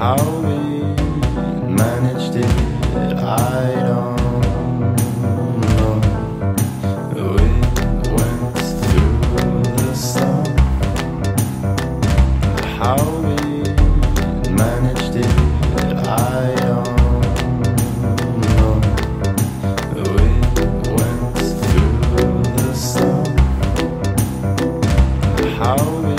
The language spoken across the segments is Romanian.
How we managed it, I don't know. We went through the storm. How we managed it, I don't know. We went through the storm. How we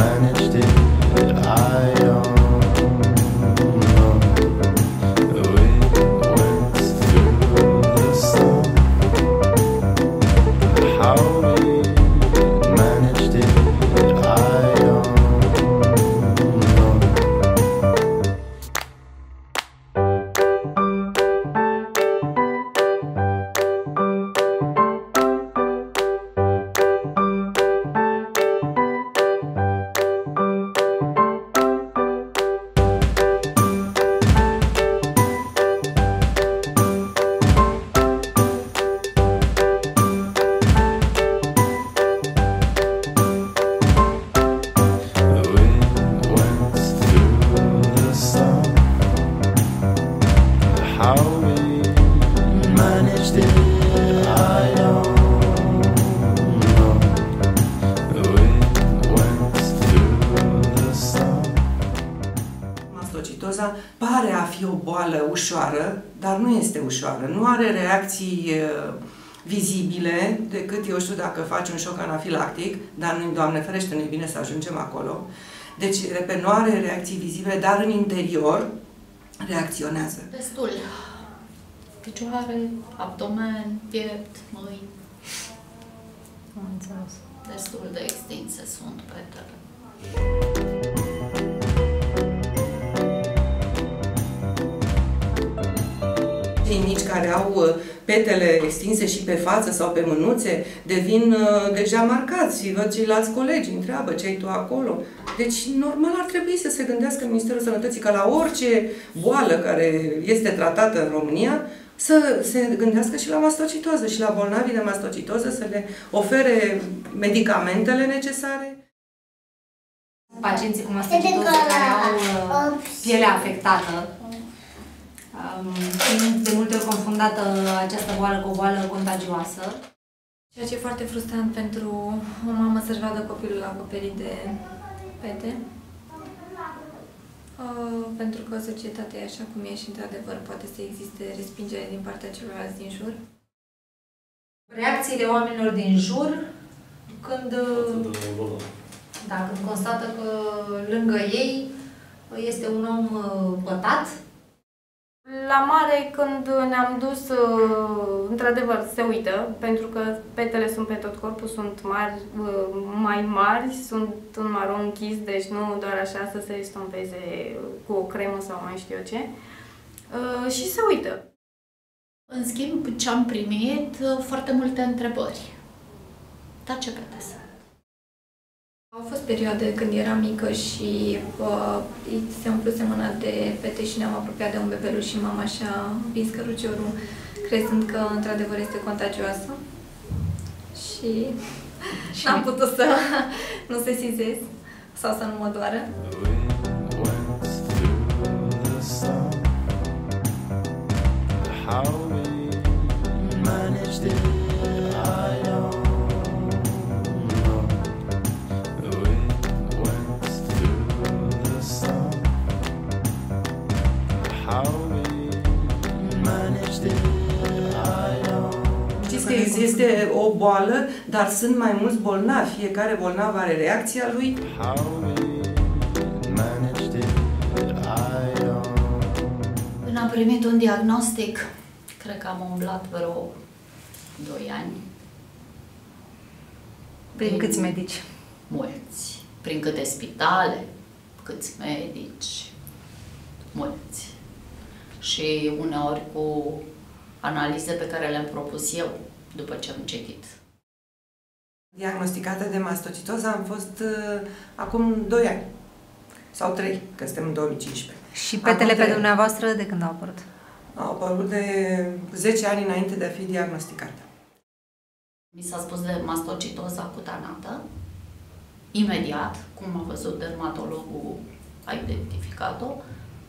managed it, I don't know. We went through the storm. How we managed it, I don't know. How we managed it, I don't know. We went through the storm. Mastocitoza pare a fi o boală ușoară, dar nu este ușoară. Nu are reacții vizibile, decât, eu știu, dacă faci un șoc anafilactic, dar nu, Doamne ferește, nu-i bine să ajungem acolo. Deci, repet, nu are reacții vizibile, dar în interior reacționează. Destul. Picioare, abdomen, piept, mâini. Am înțeles. Destul de extinse sunt petele. Cei mici care au petele extinse și pe față sau pe mânuțe devin deja marcați. Văd ceilalți colegi, întreabă ce ai tu acolo. Deci, normal ar trebui să se gândească Ministerul Sănătății ca la orice boală care este tratată în România, să se gândească și la mastocitoză și la bolnavii de mastocitoză, să le ofere medicamentele necesare. Pacienții cu mastocitoză care au pielea afectată, de multe ori confundată această boală cu o boală contagioasă. Ceea ce e foarte frustrant pentru o mamă să-și vadă copilul acoperit de pete. Pentru că societatea e așa cum e și, într-adevăr, poate să existe respingere din partea celorlalți din jur. Reacțiile oamenilor din jur când constată că lângă ei este un om pătat. La mare, când ne-am dus, într-adevăr, se uită, pentru că petele sunt pe tot corpul, sunt mari, mai mari, sunt un maron închis, deci nu doar așa să se estompeze cu o cremă sau mai știu eu ce. Și se uită. În schimb, ce am primit, foarte multe întrebări. Dar ce pete sunt? Au fost perioade când eram mică și se umpluse mâna de pete și ne-am apropiat de un bebeluș și mama și-a împins căruciorul, crezând că într-adevăr este contagioasă. Și n-am putut să nu sesizez sau să nu mă doară. Știți că este o boală, dar sunt mai mulți bolnavi. Fiecare bolnav are reacția lui. Când am primit un diagnostic, cred că am umblat vreo 2 ani. Prin câți medici? Mulți. Prin câte spitale, câți medici, mulți. Și uneori cu analize pe care le-am propus eu după ce am citit. Diagnosticată de mastocitoză am fost acum 2 ani. Sau 3, că suntem în 2015. Și petele pe dumneavoastră de când au apărut? Au apărut de 10 ani înainte de a fi diagnosticată. Mi s-a spus de mastocitoză cutanată. Imediat, cum a văzut dermatologul a identificat-o,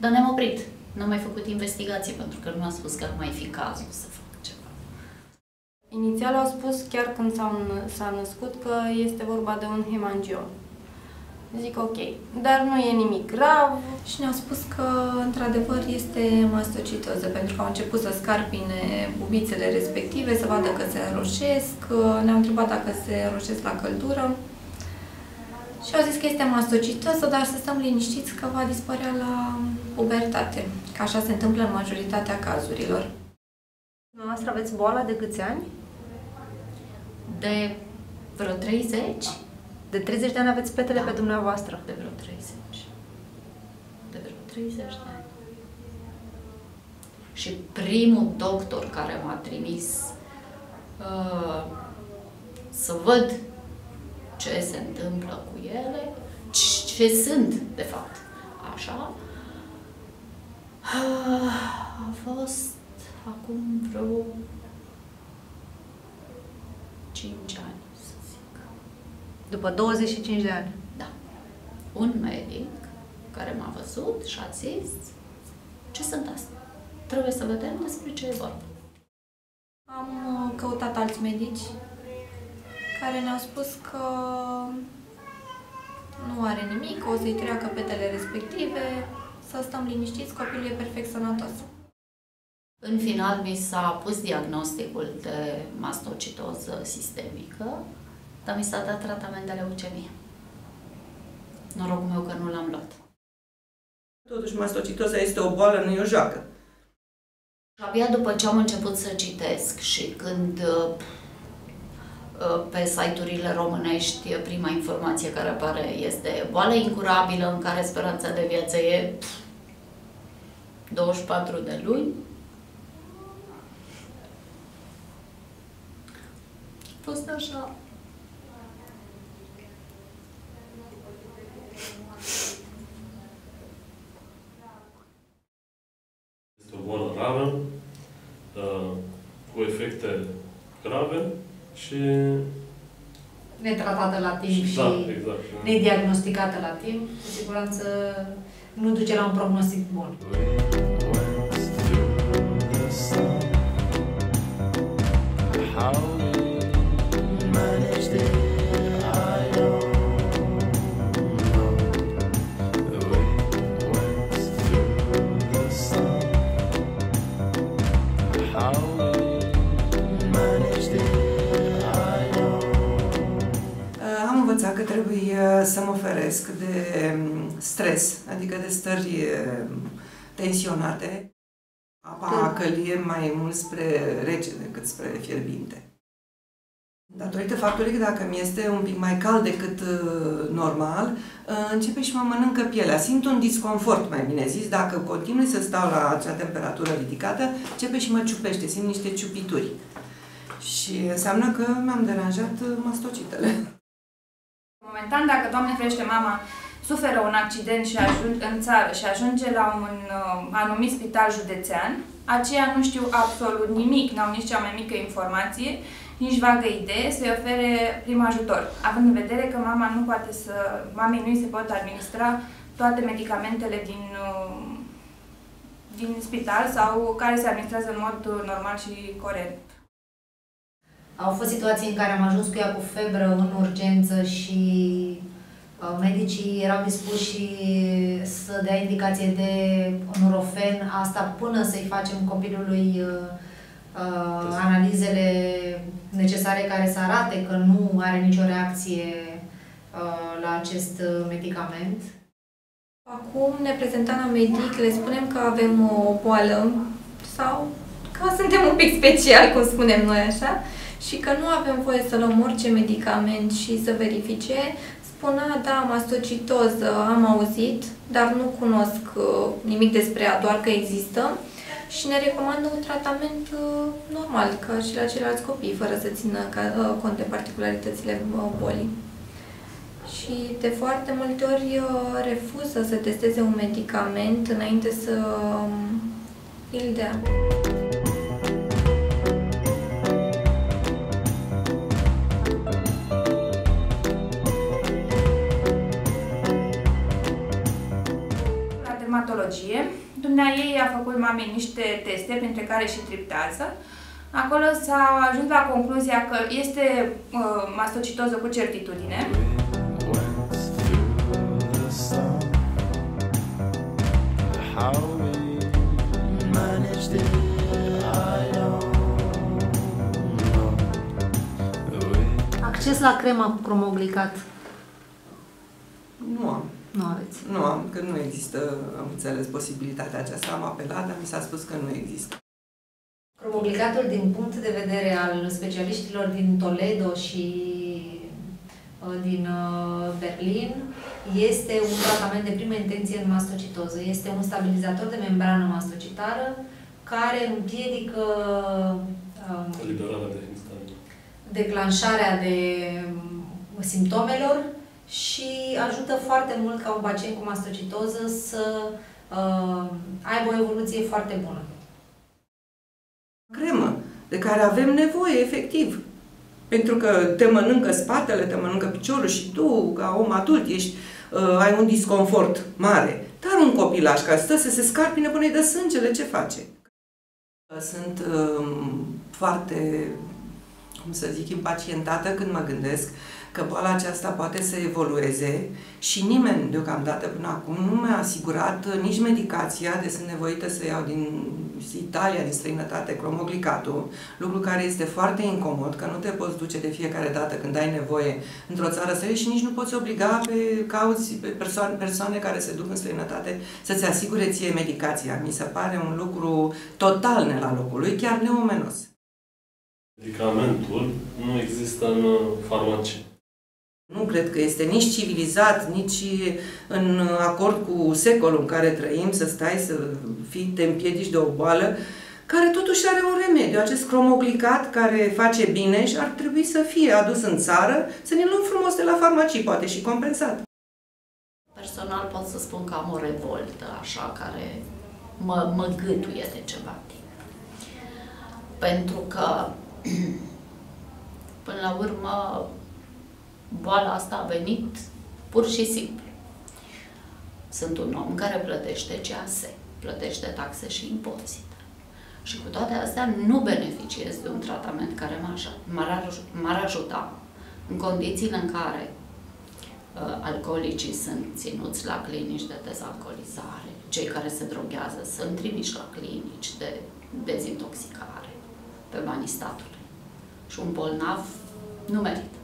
dar ne-am oprit. N-am mai făcut investigații pentru că nu a spus că ar mai fi cazul să fac ceva. Inițial au spus, chiar când s-a născut, că este vorba de un hemangiom. Zic ok, dar nu e nimic grav. Și ne-au spus că, într-adevăr, este mastocitoză, pentru că au început să scarpine bubițele respective, să vadă că se înroșesc. Ne-au întrebat dacă se înroșesc la căldură. Și au zis că este mastocitoză, dar să stăm liniștiți că va dispărea la pubertate, că așa se întâmplă în majoritatea cazurilor. Dumneavoastră aveți boala de câți ani? De vreo 30? De 30 de ani aveți petele pe dumneavoastră. De vreo 30. De vreo 30 de ani. Și primul doctor care m-a trimis să văd ce se întâmplă cu ele, ce sunt, de fapt, așa, a fost acum vreo 5 ani, să zic. După 25 de ani. Da. Un medic care m-a văzut și a zis: ce sunt astea? Trebuie să vedem despre ce e vorba. Am căutat alți medici care ne-au spus că nu are nimic, o să-i treacă petele respective, să stăm liniștiți, copilul e perfect sănătos. În final mi s-a pus diagnosticul de mastocitoză sistemică, dar mi s-a dat tratament de leucemie. Norocul meu că nu l-am luat. Totuși, mastocitoza este o boală, nu e o joacă. Și abia după ce am început să citesc și când pe site-urile românești prima informație care apare este boală incurabilă în care speranța de viață e 24 de luni, a fost așa. Este o boală rară, cu efecte grave și... Netratată la timp și exact. nediagnosticată la timp, cu siguranță nu duce la un prognostic bun. Am învățat că trebuie să mă feresc de stres, adică de stări tensionate. Apa călie mai mult spre rece decât spre fierbinte. Datorită faptului că dacă mi este un pic mai cald decât normal, începe și mă mănâncă pielea. Simt un disconfort, mai bine zis, dacă continui să stau la acea temperatură ridicată, începe și mă ciupește, simt niște ciupituri. Și înseamnă că mi-am deranjat mastocitele. Momentan, dacă, Doamne ferește, mama suferă un accident și ajunge în țară și ajunge la un anumit spital județean, aceia nu știu absolut nimic, n-au nici cea mai mică informație, nici vagă idee să-i ofere prim ajutor, având în vedere că mama nu poate să, mamei nu îi se pot administra toate medicamentele din spital sau care se administrează în mod normal și corect. Au fost situații în care am ajuns cu ea cu febră în urgență și medicii erau dispuși să dea indicație de Nurofen, asta până să-i facem copilului analizele necesare care să arate că nu are nicio reacție la acest medicament. Acum ne prezentăm la medic, le spunem că avem o boală sau că suntem un pic special, cum spunem noi așa, și că nu avem voie să luăm orice medicament și să verifice. Spunea, da, mastocitoză, am auzit, dar nu cunosc nimic despre ea, doar că există și ne recomandă un tratament normal, ca și la ceilalți copii, fără să țină cont de particularitățile bolii. Și de foarte multe ori refuză să testeze un medicament înainte să îl dea. dermatologie. Dumneaei a făcut mamei niște teste, printre care și triptează. Acolo s-a ajuns la concluzia că este mastocitoză cu certitudine. Acces la crema cromoglicat? Nu am. Nu aveți. Nu am, că nu există, am înțeles, posibilitatea aceasta. Am apelat, dar mi s-a spus că nu există. Cromoglicatul, din punct de vedere al specialiștilor din Toledo și din Berlin, este un tratament de primă intenție în mastocitoză. Este un stabilizator de membrană mastocitară care împiedică Eliberarea de histamină, declanșarea de simptomelor și ajută foarte mult ca un pacient cu mastocitoză să aibă o evoluție foarte bună. Cremă de care avem nevoie, efectiv. Pentru că te mănâncă spatele, te mănâncă piciorul și tu, ca om adult, ai un disconfort mare. Dar un copilaș care stă să se scarpine până îi dă sângele, ce face? Sunt foarte, cum să zic, impacientată când mă gândesc că boala aceasta poate să evolueze și nimeni deocamdată până acum nu mi-a asigurat nici medicația, de sunt nevoită să iau din Italia, din străinătate, cromoglicatul, lucru care este foarte incomod, că nu te poți duce de fiecare dată când ai nevoie într-o țară străină și nici nu poți obliga pe persoane care se duc în străinătate să-ți asigure ție medicația. Mi se pare un lucru total ne la locul lui, chiar neomenos. Medicamentul nu există în farmacie. Nu cred că este nici civilizat, nici în acord cu secolul în care trăim, să stai să te împiedici de o boală care totuși are un remediu. Acest cromoglicat care face bine și ar trebui să fie adus în țară, să ne luăm frumos de la farmacii, poate și compensat. Personal pot să spun că am o revoltă, așa, care mă gâtuie de ceva timp. Pentru că, până la urmă, boala asta a venit pur și simplu. Sunt un om care plătește CAS, plătește taxe și impozite. Și cu toate astea nu beneficiez de un tratament care m-ar ajuta în condițiile în care alcoolicii sunt ținuți la clinici de dezalcoolizare, cei care se droghează sunt trimiși la clinici de dezintoxicare pe banii statului. Și un bolnav nu merită.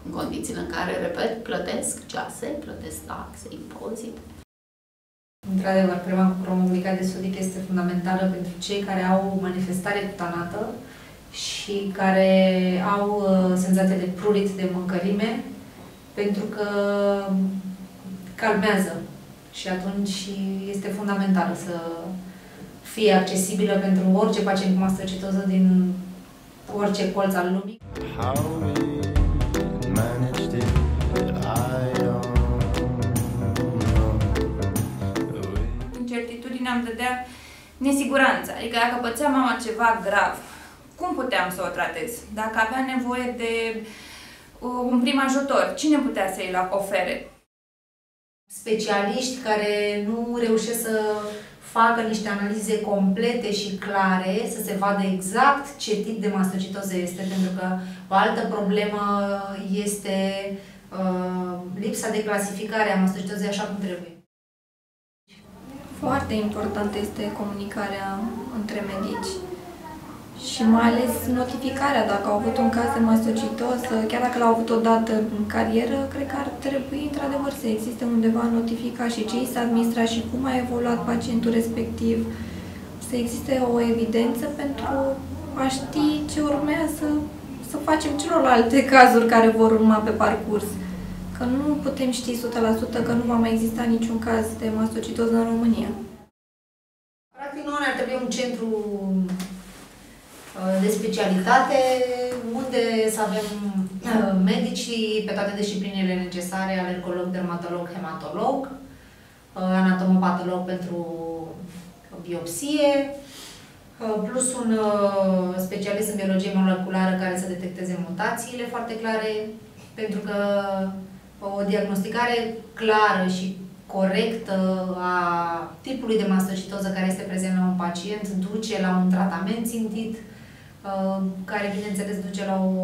În condițiile în care, repet, plătesc CAS, plătesc taxe, impozite. Într-adevăr, crema cu cromoglicat de sodic este fundamentală pentru cei care au manifestare cutanată și care au senzație de prurit, de mâncărime, pentru că calmează și atunci este fundamental să fie accesibilă pentru orice pacient cu mastocitoză din orice colț al lumii. Incertitudinea îmi dădea nesiguranță. Adică dacă pățea mama ceva grav, cum puteam să o tratez? Dacă avea nevoie de un prim ajutor, cine putea să-i ofere? Specialiști care nu reușesc să facă niște analize complete și clare, să se vadă exact ce tip de mastocitoză este, pentru că o altă problemă este lipsa de clasificare a mastocitozei așa cum trebuie. Foarte importantă este comunicarea între medici și mai ales notificarea. Dacă au avut un caz de mastocitoză, chiar dacă l-au avut odată în carieră, cred că ar trebui într-adevăr să existe undeva notificat și ce i s-a administrat și cum a evoluat pacientul respectiv, să existe o evidență pentru a ști ce urmează să facem celorlalte cazuri care vor urma pe parcurs. Că nu putem ști 100% că nu va mai exista niciun caz de mastocitoză în România. Practic, nu ne-ar trebui un centru de specialitate unde să avem medicii pe toate disciplinele necesare, alergolog, dermatolog, hematolog, anatomopatolog pentru biopsie, plus un specialist în biologie moleculară care să detecteze mutațiile foarte clare, pentru că o diagnosticare clară și corectă a tipului de mastocitoză care este prezent la un pacient duce la un tratament țintit, care, bineînțeles, duce la o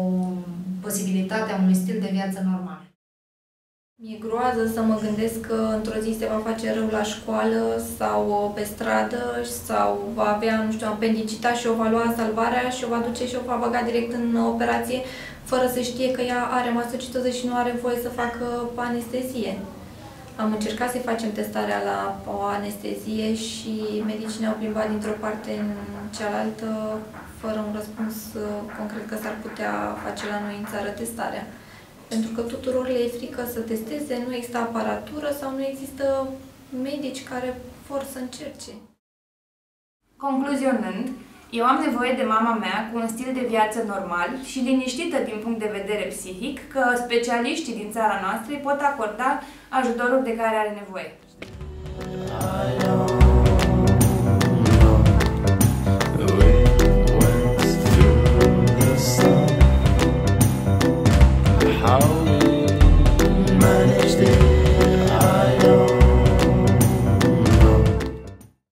posibilitate a unui stil de viață normal. Mi-e groază să mă gândesc că într-o zi se va face rău la școală sau pe stradă sau va avea, nu știu, apendicita și o va lua salvarea și o va duce și o va băga direct în operație fără să știe că ea are mastocitoză și nu are voie să facă anestezie. Am încercat să-i facem testarea la o anestezie și medicii ne-au plimbat dintr-o parte în cealaltă fără un răspuns concret că s-ar putea face la noi în țară testarea. Pentru că tuturor le e frică să testeze, nu există aparatură sau nu există medici care vor să încerce. Concluzionând, eu am nevoie de mama mea cu un stil de viață normal și liniștită din punct de vedere psihic, că specialiștii din țara noastră îi pot acorda ajutorul de care are nevoie.